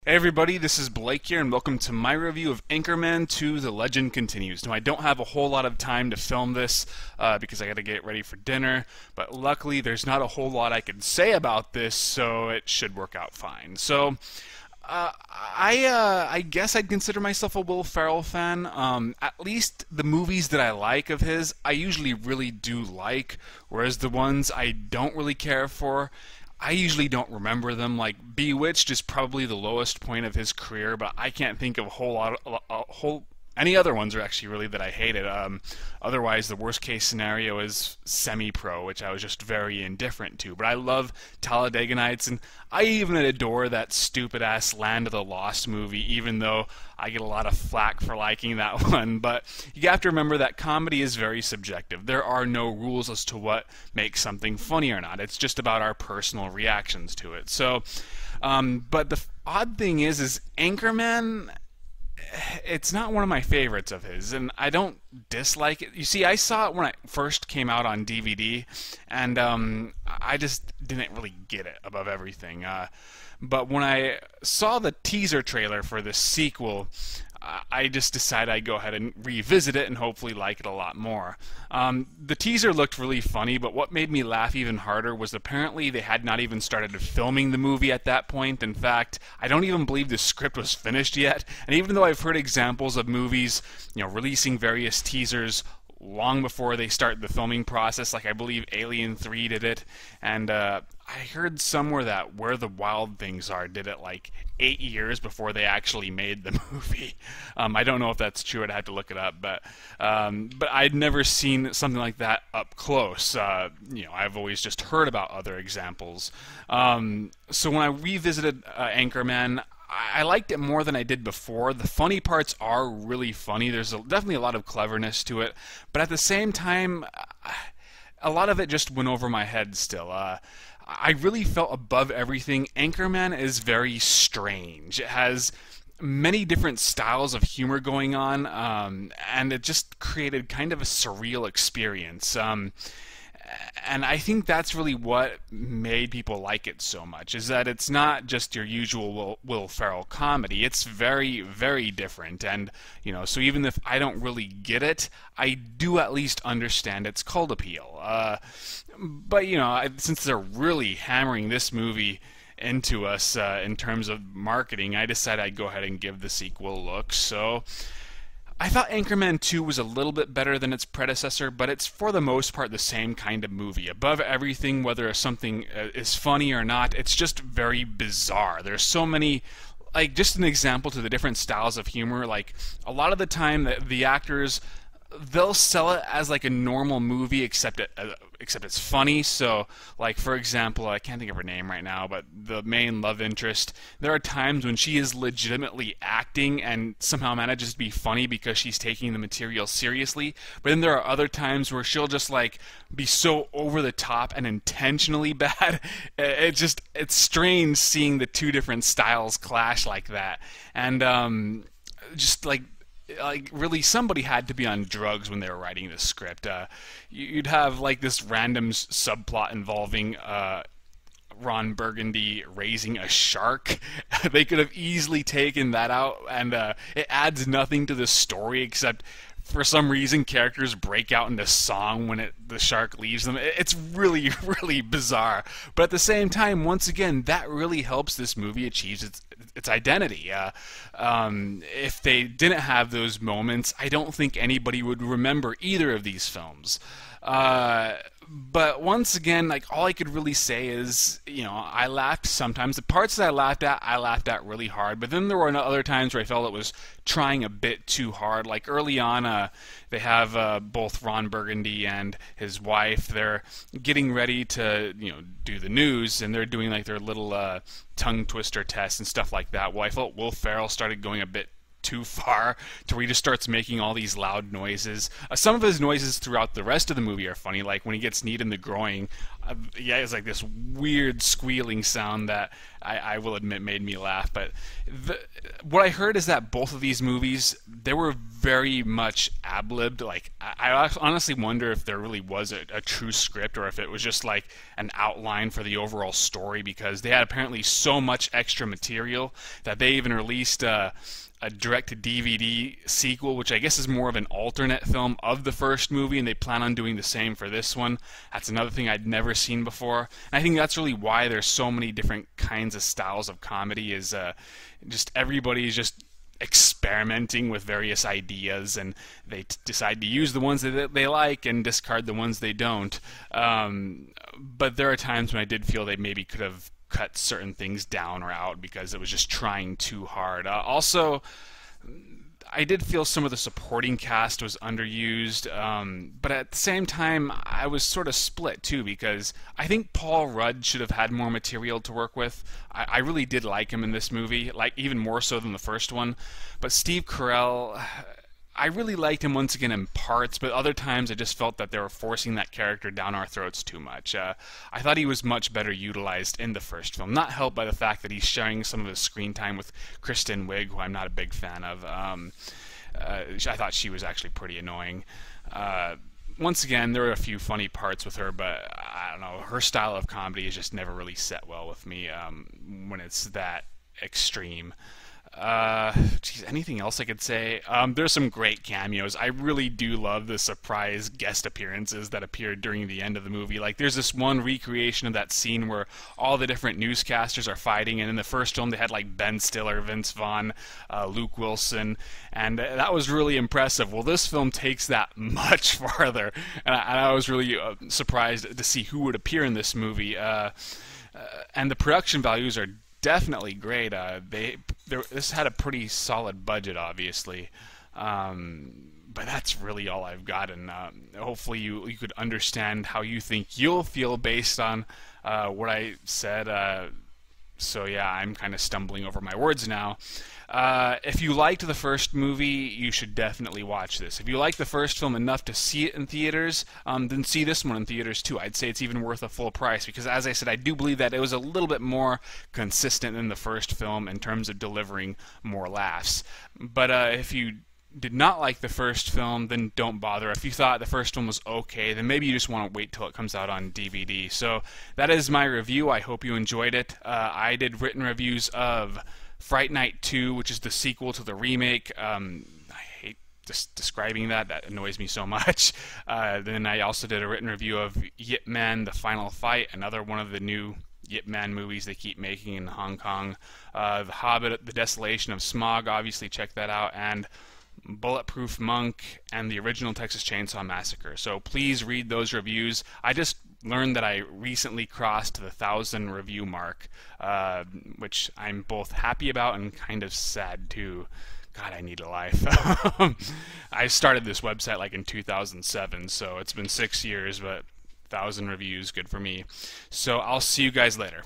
Hey everybody, this is Blake here, and welcome to my review of Anchorman 2: The Legend Continues. Now, I don't have a whole lot of time to film this because I got to get ready for dinner, but luckily there's not a whole lot I can say about this, so it should work out fine. I guess I'd consider myself a Will Ferrell fan. At least the movies that I like of his, I usually really do like, whereas the ones I don't really care for, I usually don't remember them. Like Bewitched is probably the lowest point of his career, but I can't think of any other ones are actually really that I hated. Otherwise, the worst case scenario is Semi-Pro, which I was just very indifferent to. But I love Talladega Nights, and I even adore that stupid ass Land of the Lost movie, even though I get a lot of flack for liking that one. But you have to remember that comedy is very subjective. There are no rules as to what makes something funny or not. It's just about our personal reactions to it. But the odd thing is Anchorman, it's not one of my favorites of his, and I don't dislike it. You see, I saw it when it first came out on DVD, and I just didn't really get it above everything. But when I saw the teaser trailer for the sequel, I just decided I'd go ahead and revisit it and hopefully like it a lot more. The teaser looked really funny, but what made me laugh even harder was apparently they had not even started filming the movie at that point. In fact, I don't even believe the script was finished yet. And even though I've heard examples of movies, releasing various teasers long before they start the filming process, like I believe Alien 3 did it, and I heard somewhere that Where the Wild Things Are did it like 8 years before they actually made the movie. I don't know if that's true. I'd have to look it up, but I'd never seen something like that up close. I've always just heard about other examples. So when I revisited Anchorman, I liked it more than I did before. The funny parts are really funny. There's definitely a lot of cleverness to it, but at the same time, a lot of it just went over my head still. I really felt above everything, Anchorman is very strange. It has many different styles of humor going on, and it just created kind of a surreal experience. And I think that's really what made people like it so much, is that it's not just your usual Will Ferrell comedy. It's very, very different. And, so even if I don't really get it, I do at least understand its cult appeal. But, since they're really hammering this movie into us in terms of marketing, I decided I'd go ahead and give the sequel a look. So I thought Anchorman 2 was a little bit better than its predecessor, but it's for the most part the same kind of movie. Above everything, whether something is funny or not, it's just very bizarre. There's so many, like, just an example to the different styles of humor, like, a lot of the time the actors, they'll sell it as like a normal movie, except it's funny. So, like, for example, I can't think of her name right now, but the main love interest, there are times when she is legitimately acting and somehow manages to be funny because she's taking the material seriously. But then there are other times where she'll just like be so over the top and intentionally bad. It's strange seeing the two different styles clash like that. And just like really somebody had to be on drugs when they were writing this script. You'd have like this random subplot involving Ron Burgundy raising a shark. They could have easily taken that out, and it adds nothing to the story except for some reason characters break out into song when the shark leaves them. It's really, really bizarre. But at the same time, once again, that really helps this movie achieve its identity. If they didn't have those moments, I don't think anybody would remember either of these films. But once again, like, all I could really say is, I laughed sometimes. The parts that I laughed at really hard. But then there were other times where I felt it was trying a bit too hard. Like early on, they have both Ron Burgundy and his wife. They're getting ready to, do the news, and they're doing like their little tongue twister tests and stuff like that. Well, I felt Will Ferrell started going a bit too far to where he just starts making all these loud noises. Some of his noises throughout the rest of the movie are funny, like when he gets kneed in the groin. It's like this weird squealing sound that I will admit made me laugh. But what I heard is that both of these movies, they were very much ad-libbed. Like, I honestly wonder if there really was a true script, or if it was just like an outline for the overall story, because they had apparently so much extra material that they even released a direct-to-DVD sequel, which I guess is more of an alternate film of the first movie, and they plan on doing the same for this one. That's another thing I'd never seen before. And I think that's really why there's so many different kinds of styles of comedy, is just everybody's just experimenting with various ideas, and they decide to use the ones that they like and discard the ones they don't. But there are times when I did feel they maybe could have cut certain things down or out because it was just trying too hard. Also, I did feel some of the supporting cast was underused, but at the same time, I was sort of split too, because I think Paul Rudd should have had more material to work with. I really did like him in this movie, like even more so than the first one. But Steve Carell, I really liked him once again in parts, but other times I just felt that they were forcing that character down our throats too much. I thought he was much better utilized in the first film, not helped by the fact that he's sharing some of his screen time with Kristen Wiig, who I'm not a big fan of. I thought she was actually pretty annoying. Once again, there were a few funny parts with her, but I don't know, her style of comedy has just never really set well with me when it's that extreme. Anything else I could say? There's some great cameos. I really do love the surprise guest appearances that appeared during the end of the movie. Like, there's this one recreation of that scene where all the different newscasters are fighting, and in the first film they had like Ben Stiller, Vince Vaughn, Luke Wilson, and that was really impressive. Well, this film takes that much farther, and I was really surprised to see who would appear in this movie. And the production values are definitely great. This had a pretty solid budget, obviously, but that's really all I've got. And hopefully you could understand how you think you'll feel based on what I said. So yeah, I'm kind of stumbling over my words now. If you liked the first movie, you should definitely watch this. If you like the first film enough to see it in theaters, then see this one in theaters too. I'd say it's even worth a full price, because as I said, I do believe that it was a little bit more consistent than the first film in terms of delivering more laughs. But if you did not like the first film, then don't bother. If you thought the first one was okay, then maybe you just want to wait till it comes out on DVD. So that is my review. I hope you enjoyed it. I did written reviews of Fright Night 2, which is the sequel to the remake. I hate just describing that. That annoys me so much. Then I also did a written review of Yip Man: The Final Fight, another one of the new Yip Man movies they keep making in Hong Kong. The Hobbit: The Desolation of Smog, obviously check that out, and Bulletproof Monk and the original Texas Chainsaw Massacre. So please read those reviews. I just learned that I recently crossed the 1,000 review mark, which I'm both happy about and kind of sad too. God, I need a life. I started this website like in 2007, so it's been 6 years, but 1,000 reviews, good for me. So I'll see you guys later.